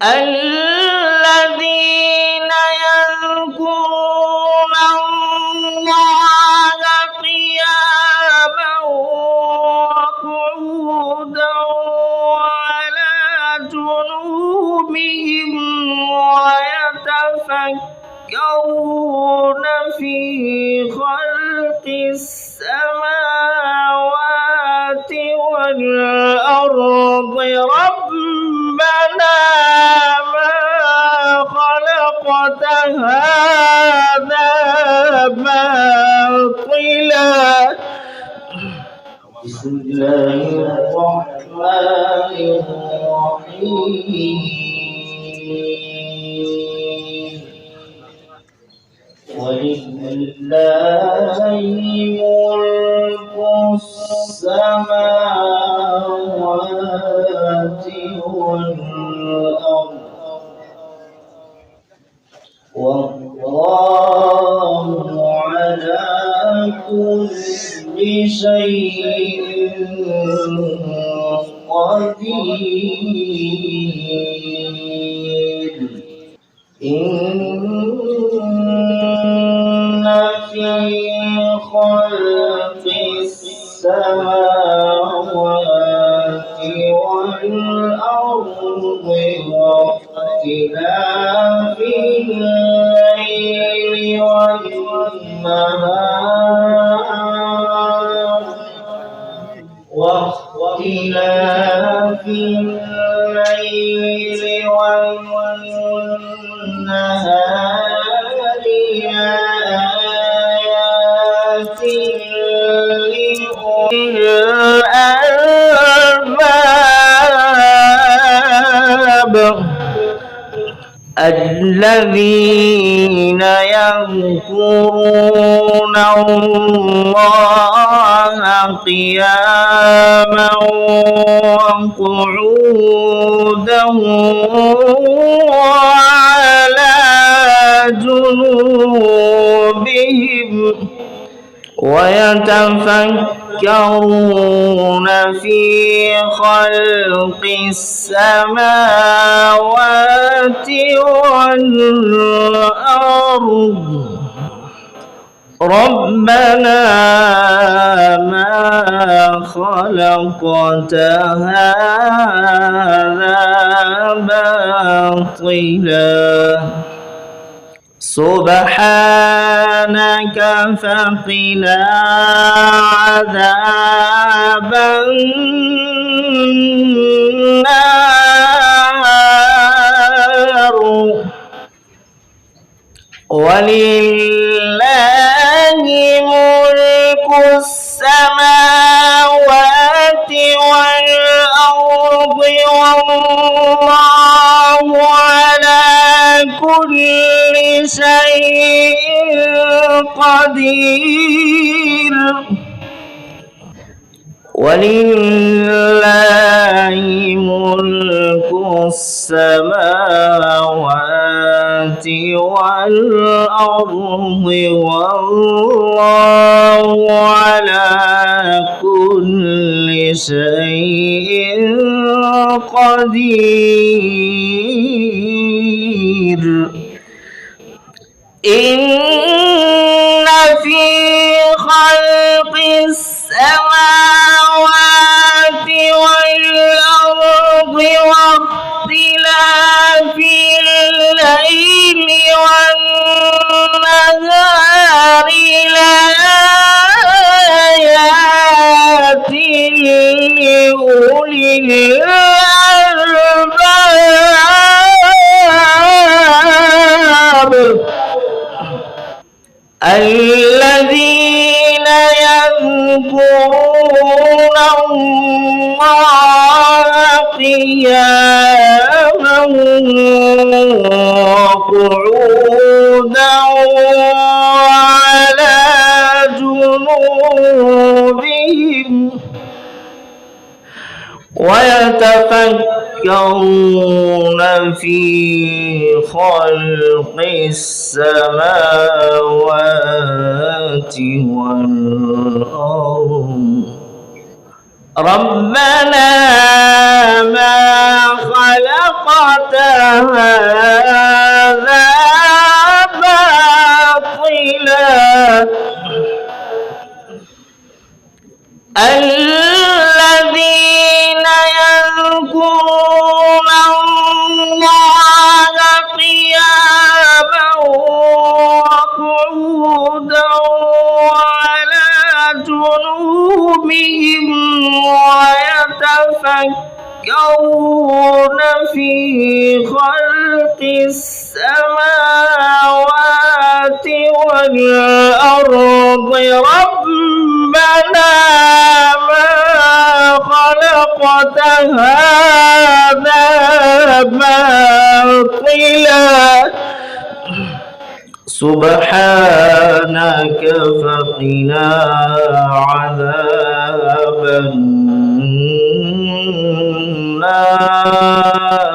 الذين يذكرون الله قياما وقعودا وعلى جنوبهم ويتفكرون في خلق السماوات والأرض ربنا ما خلقت هذا باطلا. بسم الله الرحمن الرحيم. ولله ملك السماوات والأرض والله على كل شيء قدير. إن في خلق السماوات والأرض واختلاف الليل والنهار آيات لأولي الألباب الذين يذكرون الله قياما وقعودا وعلى جنوبهم ويتفكرون في خلق السماوات والأرض ربنا ما خلقت هذا باطلا سبحانك فقنا عذاب النار. ولله ملك السماوات والأرض والله على كل شيء قدير. ولله ملك السماوات والأرض والله على كل شيء قدير. إن في خلق السماوات والأرض واختلاف الليل والنهار لآيات لأولي الألباب الذين يذكرون الله قياما وقعودا وعلى جنوبهم ويتفكرون في خلق السماوات والأرض ربنا ما خلقت خلقت هذا باطلا الذين يذكرون الله قياما وقعودا وعلى جنوبهم ويتفكرون في خلق السماوات والأرض ربنا ما خلقت هذا باطلا سبحانك فقنا عذاب النار